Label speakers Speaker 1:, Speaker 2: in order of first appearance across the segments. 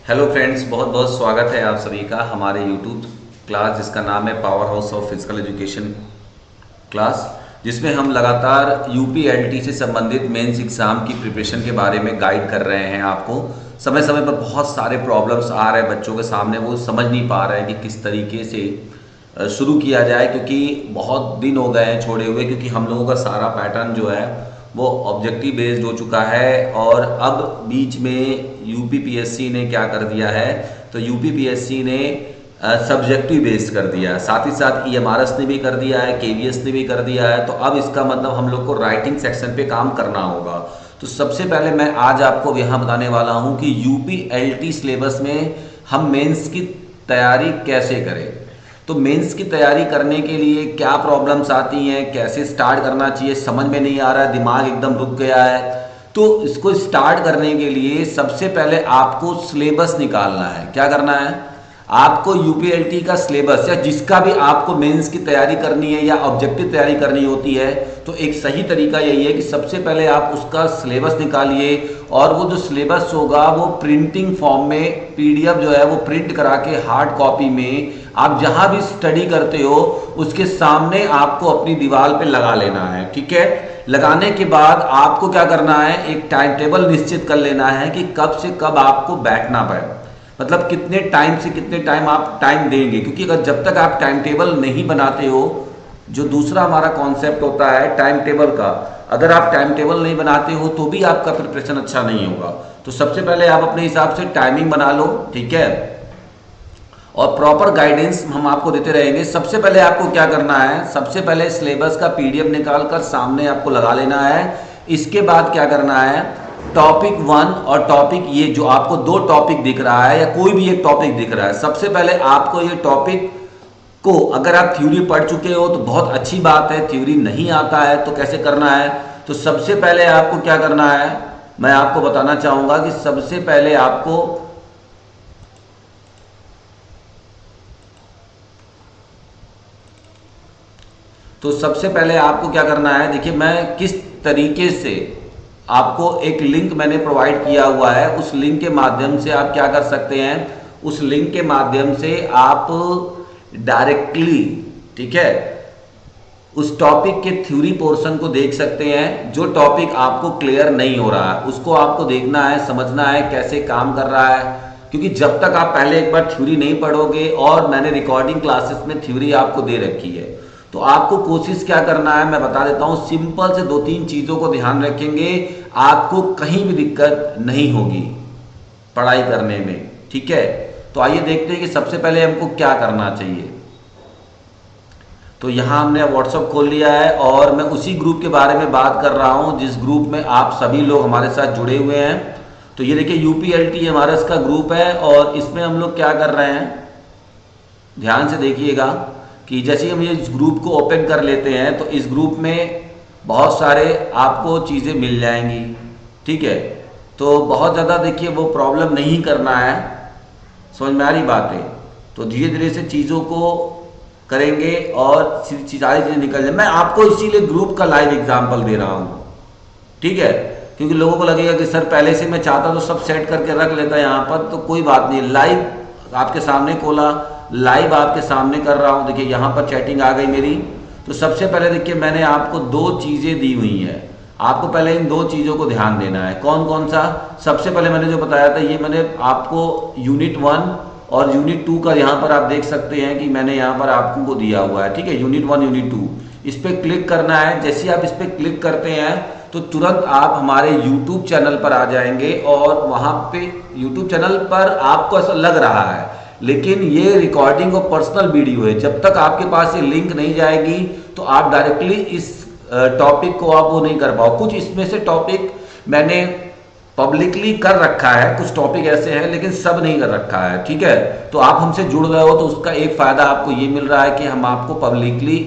Speaker 1: Hello friends, बहुत बहुत स्वागत है आप सभी का हमारे यूट्यूब क्लास जिसका नाम है power house of physical education class, जिसमें हम लगातार यूपीएलटी से संबंधित मेंस एग्जाम की प्रिपरेशन के बारे में गाइड कर रहे हैं। आपको समय समय पर बहुत सारे प्रॉब्लम्स आ रहे हैं बच्चों के सामने, वो समझ नहीं पा रहे हैं कि किस तरीके से शुरू किया जाए, क्योंकि बहुत दिन हो गए हैं छोड़े हुए, क्योंकि हम लोगों का सारा पैटर्न जो है वो ऑब्जेक्टिव बेस्ड हो चुका है। और अब बीच में यूपीपीएससी ने क्या कर दिया है, तो यूपीपीएससी ने सब्जेक्टिव बेस्ड कर दिया, साथ ही साथ ईएमआरएस ने भी कर दिया है, केवीएस ने भी कर दिया है। तो अब इसका मतलब हम लोग को राइटिंग सेक्शन पे काम करना होगा। तो सबसे पहले मैं आज आपको यहाँ बताने वाला हूँ कि यूपीएलटी सिलेबस में हम मेंस की तैयारी कैसे करें। तो मेंस की तैयारी करने के लिए क्या प्रॉब्लम्स आती हैं, कैसे स्टार्ट करना चाहिए, समझ में नहीं आ रहा है, दिमाग एकदम रुक गया है। तो इसको स्टार्ट करने के लिए सबसे पहले आपको सिलेबस निकालना है। क्या करना है, आपको यूपीएलटी का सिलेबस या जिसका भी आपको मेंस की तैयारी करनी है या ऑब्जेक्टिव तैयारी करनी होती है, तो एक सही तरीका यही है कि सबसे पहले आप उसका सिलेबस निकालिए और वो जो सिलेबस होगा वो प्रिंटिंग फॉर्म में पीडीएफ जो है वो प्रिंट करा के हार्ड कॉपी में आप जहां भी स्टडी करते हो उसके सामने आपको अपनी दीवार पे लगा लेना है। ठीक है, लगाने के बाद आपको क्या करना है, एक टाइम टेबल निश्चित कर लेना है कि कब से कब आपको बैठना पड़े, मतलब कितने टाइम से कितने टाइम आप टाइम देंगे। क्योंकि अगर जब तक आप टाइम टेबल नहीं बनाते हो, जो दूसरा हमारा कॉन्सेप्ट होता है टाइम टेबल का, अगर आप टाइम टेबल नहीं बनाते हो तो भी आपका प्रिपरेशन अच्छा नहीं होगा। तो सबसे पहले आप अपने हिसाब से टाइमिंग बना लो, ठीक है, और प्रॉपर गाइडेंस हम आपको देते रहेंगे। सबसे पहले आपको क्या करना है, सबसे पहले सिलेबस का पीडीएफ निकाल कर सामने आपको लगा लेना है। इसके बाद क्या करना है, टॉपिक 1 और टॉपिक, ये जो आपको दो टॉपिक दिख रहा है या कोई भी एक टॉपिक दिख रहा है, सबसे पहले आपको ये टॉपिक को, अगर आप थ्योरी पढ़ चुके हो तो बहुत अच्छी बात है, थ्योरी नहीं आता है तो कैसे करना है। तो सबसे पहले आपको क्या करना है, मैं आपको बताना चाहूंगा कि सबसे पहले आपको क्या करना है, देखिए मैं किस तरीके से आपको एक लिंक मैंने प्रोवाइड किया हुआ है, उस लिंक के माध्यम से आप क्या कर सकते हैं, उस लिंक के माध्यम से आप डायरेक्टली, ठीक है, उस टॉपिक के थ्योरी पोर्शन को देख सकते हैं। जो टॉपिक आपको क्लियर नहीं हो रहा है उसको आपको देखना है, समझना है कैसे काम कर रहा है। क्योंकि जब तक आप पहले एक बार थ्योरी नहीं पढ़ोगे, और मैंने रिकॉर्डिंग क्लासेस में थ्योरी आपको दे रखी है, तो आपको कोशिश क्या करना है मैं बता देता हूं, सिंपल से 2-3 चीजों को ध्यान रखेंगे, आपको कहीं भी दिक्कत नहीं होगी पढ़ाई करने में। ठीक है, तो आइए देखते हैं कि सबसे पहले हमको क्या करना चाहिए। तो यहां हमने व्हाट्सएप खोल लिया है और मैं उसी ग्रुप के बारे में बात कर रहा हूं जिस ग्रुप में आप सभी लोग हमारे साथ जुड़े हुए हैं। तो ये देखिए यूपीएलटी हमारा इसका ग्रुप है, और इसमें हम लोग क्या कर रहे हैं, ध्यान से देखिएगा कि जैसे हम ये इस ग्रुप को ओपन कर लेते हैं तो इस ग्रुप में बहुत सारे आपको चीज़ें मिल जाएंगी। ठीक है, तो बहुत ज़्यादा देखिए वो प्रॉब्लम नहीं करना है, समझ में आ रही बात है। तो धीरे धीरे से चीज़ों को करेंगे और सारी चीज़ें निकल जाए। मैं आपको इसीलिए ग्रुप का लाइव एग्जाम्पल दे रहा हूँ, ठीक है, क्योंकि लोगों को लगेगा कि सर पहले से मैं चाहता तो सब सेट करके रख लेता यहाँ पर, तो कोई बात नहीं, लाइव आपके सामने खोला, लाइव आपके सामने कर रहा हूं। देखिए यहाँ पर चैटिंग आ गई मेरी। तो सबसे पहले देखिए मैंने आपको 2 चीजें दी हुई है, आपको पहले इन 2 चीजों को ध्यान देना है। कौन कौन सा, सबसे पहले मैंने जो बताया था, ये मैंने आपको यूनिट 1 और यूनिट 2 का यहाँ पर आप देख सकते हैं कि मैंने यहाँ पर आपको दिया हुआ है। ठीक है, यूनिट 1 यूनिट 2, इस पर क्लिक करना है। जैसे आप इस पर क्लिक करते हैं तो तुरंत आप हमारे YouTube चैनल पर आ जाएंगे, और वहां पे YouTube चैनल पर आपको ऐसा लग रहा है, लेकिन ये रिकॉर्डिंग और पर्सनल वीडियो है, जब तक आपके पास ये लिंक नहीं जाएगी तो आप डायरेक्टली इस टॉपिक को आप वो नहीं कर पाओ। कुछ इसमें से टॉपिक मैंने पब्लिकली कर रखा है, कुछ टॉपिक ऐसे हैं लेकिन सब नहीं कर रखा है। ठीक है, तो आप हमसे जुड़ रहे हो तो उसका एक फायदा आपको ये मिल रहा है कि हम आपको पब्लिकली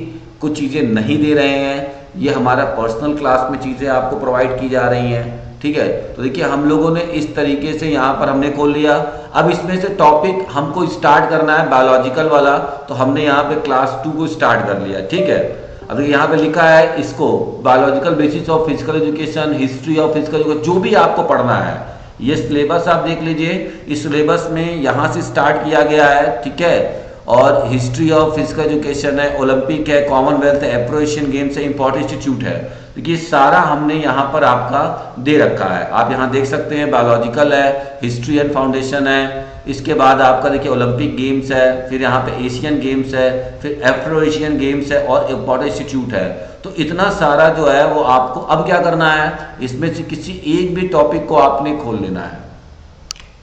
Speaker 1: कुछ चीजें नहीं दे रहे हैं, ये हमारा पर्सनल क्लास में चीजें आपको प्रोवाइड की जा रही हैं। ठीक है, तो देखिए हम लोगों ने इस तरीके से यहाँ पर हमने खोल लिया। अब इसमें से टॉपिक हमको स्टार्ट करना है बायोलॉजिकल वाला, तो हमने यहाँ पे क्लास 2 को स्टार्ट कर लिया। ठीक है, अब यहाँ पे लिखा है इसको biological basis of physical education, history of physical education, जो भी आपको पढ़ना है ये सिलेबस आप देख लीजिए, इस सिलेबस में यहाँ से स्टार्ट किया गया है, ठीक है। और हिस्ट्री ऑफ फिजिकल एजुकेशन है, ओलंपिक है, कॉमनवेल्थ है, एफ्रो एशियन गेम्स है, इम्पोर्टेंट इंस्टीट्यूट है। देखिए सारा हमने यहाँ पर आपका दे रखा है, आप यहाँ देख सकते हैं। बायोलॉजिकल है, हिस्ट्री एंड फाउंडेशन है, इसके बाद आपका देखिए ओलंपिक गेम्स है, फिर यहाँ पे एशियन गेम्स है, फिर एफ्रो एशियन गेम्स है और इम्पोर्टेंट इंस्टीट्यूट है। तो इतना सारा जो है वो आपको अब क्या करना है, इसमें से किसी एक भी टॉपिक को आपने खोल लेना है,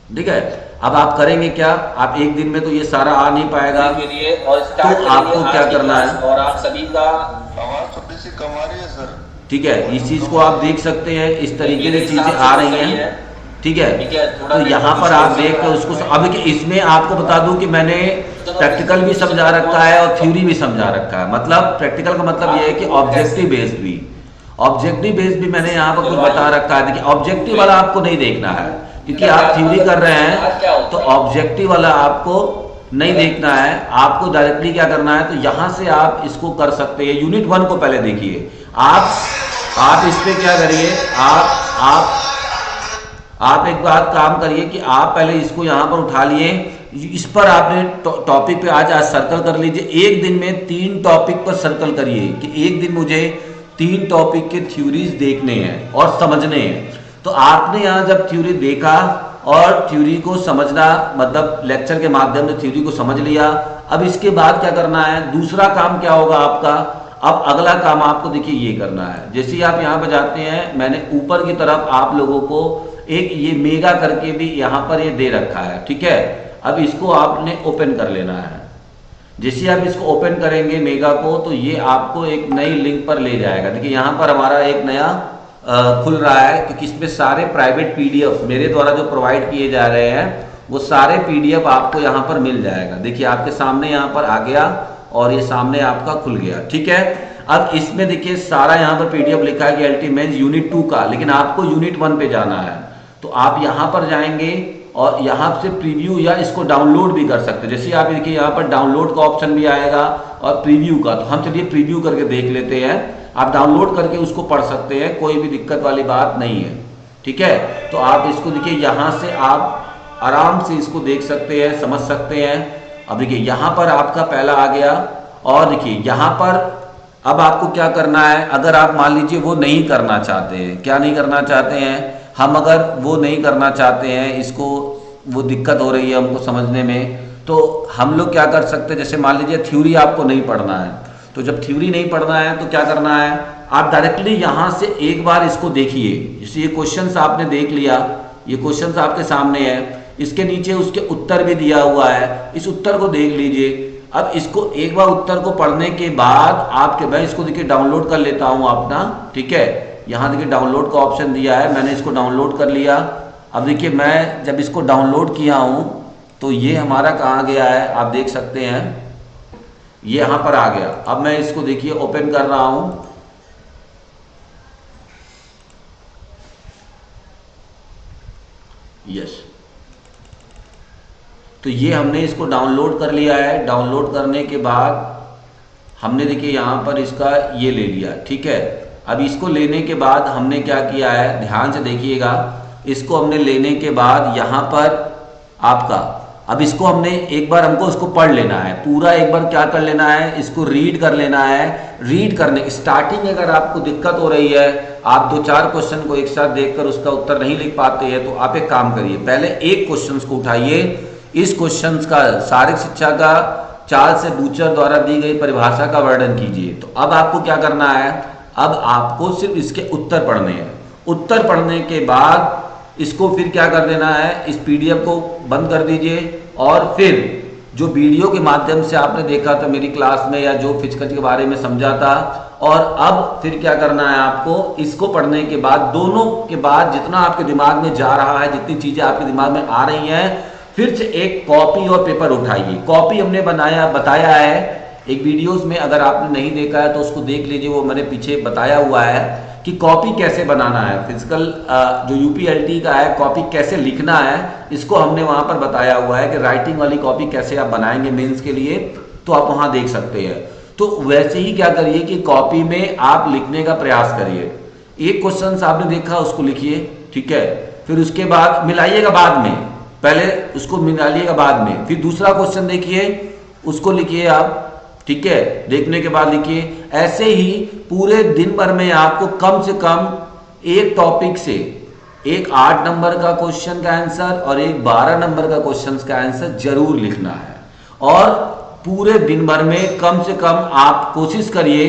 Speaker 1: ठीक है। अब आप करेंगे क्या, आप एक दिन में तो ये सारा आ नहीं पाएगा के लिए, और तो आपको क्या करना है, और आप सभी का
Speaker 2: आवाज थोड़ी सी कम आ रही है सर,
Speaker 1: ठीक है। इस चीज को आप देख सकते हैं, इस तरीके से चीजें आ रही हैं, ठीक है। तो यहाँ पर आप देख कर उसको, अब इसमें आपको बता दूं कि मैंने प्रैक्टिकल भी समझा रखा है और थ्योरी भी समझा रखा है। मतलब प्रैक्टिकल का मतलब ये है कि ऑब्जेक्टिव बेस्ड भी, ऑब्जेक्टिव बेस्ड भी मैंने यहाँ पर कुछ बता रखा है। देखिए ऑब्जेक्टिव वाला आपको नहीं देखना है, क्योंकि आप थ्योरी कर रहे हैं, तो ऑब्जेक्टिव वाला आपको नहीं देखना है। आपको डायरेक्टली क्या करना है, तो यहाँ से आप इसको कर सकते हैं। यूनिट 1 को पहले देखिए, आप इस पे क्या करिए, आप एक बात काम करिए कि आप पहले इसको यहाँ पर उठा लिए, इस पर आपने टॉपिक पे आज सर्कल कर लीजिए। एक दिन में 3 टॉपिक पर सर्कल करिए कि एक दिन मुझे 3 टॉपिक के थ्योरीज देखने हैं और समझने हैं। तो आपने यहाँ जब थ्योरी देखा और थ्योरी को समझना, मतलब लेक्चर के माध्यम से थ्योरी को समझ लिया, अब इसके बाद क्या करना है, दूसरा काम क्या होगा आपका। अब अगला काम आपको देखिए ये करना है। जैसे ही आप यहाँ पर जाते हैं, मैंने ऊपर की तरफ आप लोगों को एक ये मेगा करके भी यहाँ पर ये दे रखा है, ठीक है। अब इसको आपने ओपन कर लेना है। जैसे आप इसको ओपन करेंगे मेगा को, तो ये आपको एक नई लिंक पर ले जाएगा। देखिए यहाँ पर हमारा एक नया खुल रहा है, क्योंकि इसमें सारे प्राइवेट पीडीएफ मेरे द्वारा जो प्रोवाइड किए जा रहे हैं, वो सारे पीडीएफ आपको यहाँ पर मिल जाएगा। देखिए आपके सामने यहाँ पर आ गया और ये सामने आपका खुल गया, ठीक है। अब इसमें देखिए सारा यहाँ पर पीडीएफ लिखा है कि एलटी मेंस यूनिट 2 का, लेकिन आपको यूनिट 1 पे जाना है। तो आप यहाँ पर जाएंगे और यहाँ से प्रीव्यू या इसको डाउनलोड भी कर सकते हैं। जैसे आप देखिए यहाँ पर डाउनलोड का ऑप्शन भी आएगा और प्रीव्यू का, तो हम चलिए प्रीव्यू करके देख लेते हैं। आप डाउनलोड करके उसको पढ़ सकते हैं, कोई भी दिक्कत वाली बात नहीं है, ठीक है। तो आप इसको देखिए यहाँ से आप आराम से इसको देख सकते हैं, समझ सकते हैं। अब देखिए यहाँ पर आपका पहला आ गया, और देखिए यहाँ पर अब आपको क्या करना है। अगर आप मान लीजिए वो नहीं करना चाहते हैं, क्या नहीं करना चाहते हैं, हम अगर वो नहीं करना चाहते हैं, इसको वो दिक्कत हो रही है हमको समझने में, तो हम लोग क्या कर सकते हैं। जैसे मान लीजिए थ्योरी आपको नहीं पढ़ना है, तो जब थ्योरी नहीं पढ़ना है तो क्या करना है, आप डायरेक्टली यहाँ से एक बार इसको देखिए। जैसे ये क्वेश्चंस आपने देख लिया, ये क्वेश्चंस आपके सामने है, इसके नीचे उसके उत्तर भी दिया हुआ है, इस उत्तर को देख लीजिए। अब इसको एक बार उत्तर को पढ़ने के बाद आपके, मैं इसको देखिए डाउनलोड कर लेता हूँ अपना, ठीक है। यहाँ देखिए डाउनलोड का ऑप्शन दिया है, मैंने इसको डाउनलोड कर लिया। अब देखिए मैं जब इसको डाउनलोड किया हूँ तो ये हमारा कहाँ गया है, आप देख सकते हैं, ये यहाँ पर आ गया। अब मैं इसको देखिए ओपन कर रहा हूँ, यस। तो ये हमने इसको डाउनलोड कर लिया है। डाउनलोड करने के बाद हमने देखिए यहाँ पर इसका ये ले लिया, ठीक है। अब इसको लेने के बाद हमने क्या किया है, ध्यान से देखिएगा। इसको हमने लेने के बाद यहाँ पर आपका, अब इसको हमने एक बार हमको इसको पढ़ लेना है पूरा, एक बार क्या कर लेना है, इसको रीड कर लेना है। रीड करने स्टार्टिंग अगर आपको दिक्कत हो रही है, आप 2-4 क्वेश्चन को एक साथ देखकर उसका उत्तर नहीं लिख पाते हैं, तो आप एक काम करिए, पहले एक क्वेश्चन को उठाइए। इस क्वेश्चन का शारीरिक शिक्षा का चार्ल्स बूचर द्वारा दी गई परिभाषा का वर्णन कीजिए। तो अब आपको क्या करना है, अब आपको सिर्फ इसके उत्तर पढ़ने हैं। उत्तर पढ़ने के बाद इसको फिर क्या कर देना है, इस पीडीएफ को बंद कर दीजिए, और फिर जो वीडियो के माध्यम से आपने देखा था मेरी क्लास में, या जो फिजिक्स के बारे में समझा था, और अब फिर क्या करना है आपको, इसको पढ़ने के बाद, दोनों के बाद जितना आपके दिमाग में जा रहा है, जितनी चीजें आपके दिमाग में आ रही हैं, फिर से एक कॉपी और पेपर उठाइए। कॉपी हमने बताया है एक वीडियोस में, अगर आपने नहीं देखा है तो उसको देख लीजिए, वो मैंने पीछे बताया हुआ है कि कॉपी कैसे बनाना है। फिजिकल जो यूपीएलटी का है, कॉपी कैसे लिखना है, इसको हमने वहां पर बताया हुआ है कि राइटिंग वाली कॉपी कैसे आप बनाएंगे मेंस के लिए, तो आप वहां देख सकते हैं। तो वैसे ही क्या करिए कि कॉपी में आप लिखने का प्रयास करिए। एक क्वेश्चन आपने देखा उसको लिखिए, ठीक है। फिर उसके बाद मिलाइएगा बाद में, पहले उसको मिलाइएगा बाद में, फिर दूसरा क्वेश्चन देखिए, उसको लिखिए आप, ठीक है, देखने के बाद लिखिए। ऐसे ही पूरे दिन भर में आपको कम से कम एक टॉपिक से एक 8 नंबर का क्वेश्चन का आंसर और एक 12 नंबर का क्वेश्चन का आंसर जरूर लिखना है। और पूरे दिन भर में कम से कम आप कोशिश करिए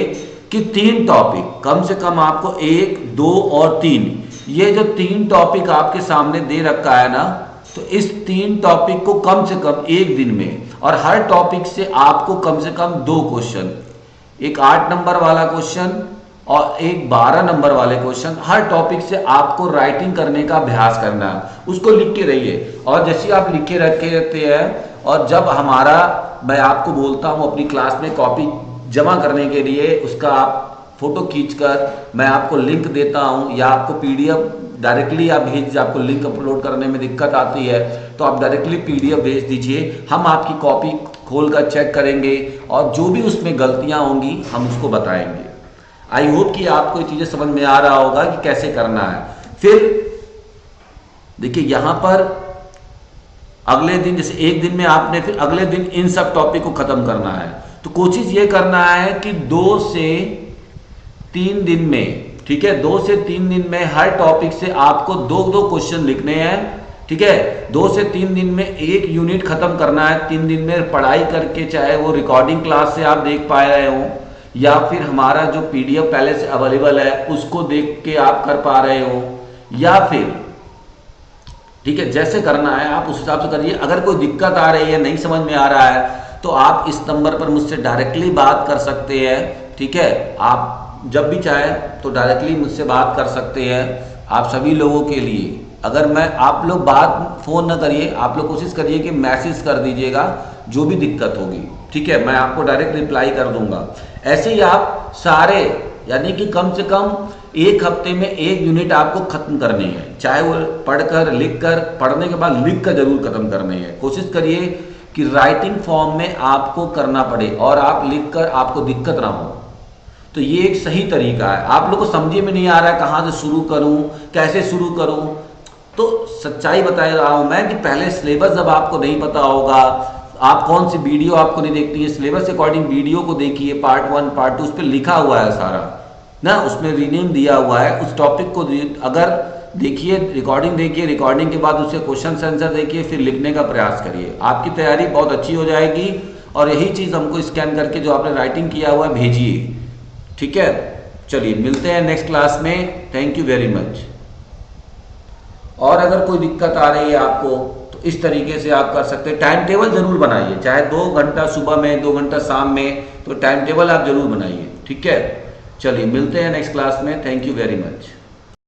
Speaker 1: कि 3 टॉपिक, कम से कम आपको 1, 2 और 3, ये जो 3 टॉपिक आपके सामने दे रखा है ना, तो इस 3 टॉपिक को कम से कम एक दिन में, और हर टॉपिक से आपको कम से कम 2 क्वेश्चन, एक 8 नंबर वाला क्वेश्चन और एक 12 नंबर वाले क्वेश्चन, हर टॉपिक से आपको राइटिंग करने का अभ्यास करना है। उसको लिख के रहिए, और जैसे आप लिख के रहते हैं, और जब हमारा, मैं आपको बोलता हूं अपनी क्लास में कॉपी जमा करने के लिए, उसका आप फोटो खींचकर मैं आपको लिंक देता हूं, या आपको पीडीएफ डायरेक्टली आप भेज, आपको लिंक अपलोड करने में दिक्कत आती है तो आप डायरेक्टली पीडीएफ भेज दीजिए, हम आपकी कॉपी खोलकर चेक करेंगे और जो भी उसमें गलतियां होंगी हम उसको बताएंगे। आई होप कि आपको ये चीजें समझ में आ रहा होगा कि कैसे करना है। फिर देखिए यहां पर अगले दिन, जैसे एक दिन में आपने, फिर अगले दिन इन सब टॉपिक को खत्म करना है। तो कोशिश ये करना है कि 2 से 3 दिन में, ठीक है, 2 से 3 दिन में हर टॉपिक से आपको 2-2 क्वेश्चन लिखने हैं, ठीक है। 2 से 3 दिन में एक यूनिट खत्म करना है, 3 दिन में पढ़ाई करके, चाहे वो रिकॉर्डिंग क्लास से आप देख पा रहे हो या फिर हमारा जो पीडीएफ पहले से अवेलेबल है उसको देख के आप कर पा रहे हो, या फिर, ठीक है, जैसे करना है आप उस हिसाब से करिए। अगर कोई दिक्कत आ रही है, नहीं समझ में आ रहा है, तो आप इस नंबर पर मुझसे डायरेक्टली बात कर सकते हैं, ठीक है। आप जब भी चाहें तो डायरेक्टली मुझसे बात कर सकते हैं। आप सभी लोगों के लिए, अगर मैं, आप लोग बात फोन ना करिए, आप लोग कोशिश करिए कि मैसेज कर दीजिएगा जो भी दिक्कत होगी, ठीक है, मैं आपको डायरेक्ट रिप्लाई कर दूंगा। ऐसे ही आप सारे, यानी कि कम से कम एक हफ्ते में एक यूनिट आपको खत्म करनी है, चाहे वो पढ़कर, लिखकर, पढ़ने के बाद लिख कर जरूर खत्म करनी है। कोशिश करिए कि राइटिंग फॉर्म में आपको करना पड़े और आप लिखकर आपको दिक्कत ना हो। तो ये एक सही तरीका है। आप लोग को समझे में नहीं आ रहा है कहाँ से शुरू करूं, कैसे शुरू करूं, तो सच्चाई बता रहा हूं मैं कि पहले सिलेबस जब आपको नहीं पता होगा, आप कौन सी वीडियो आपको नहीं देखती है, सिलेबस के अकॉर्डिंग वीडियो को देखिए, पार्ट 1 पार्ट 2 उस पर लिखा हुआ है सारा ना, उसमें रीनेम दिया हुआ है। उस टॉपिक को अगर देखिए, रिकॉर्डिंग देखिए, रिकॉर्डिंग के बाद उसे क्वेश्चन आंसर देखिए, फिर लिखने का प्रयास करिए, आपकी तैयारी बहुत अच्छी हो जाएगी। और यही चीज़ हमको स्कैन करके जो आपने राइटिंग किया हुआ है भेजिए, ठीक है। चलिए मिलते हैं नेक्स्ट क्लास में, थैंक यू वेरी मच। और अगर कोई दिक्कत आ रही है आपको तो इस तरीके से आप कर सकते हैं। टाइम टेबल जरूर बनाइए, चाहे 2 घंटा सुबह में, 2 घंटा शाम में, तो टाइम टेबल आप जरूर बनाइए, ठीक है। चलिए मिलते हैं नेक्स्ट क्लास में, थैंक यू वेरी मच।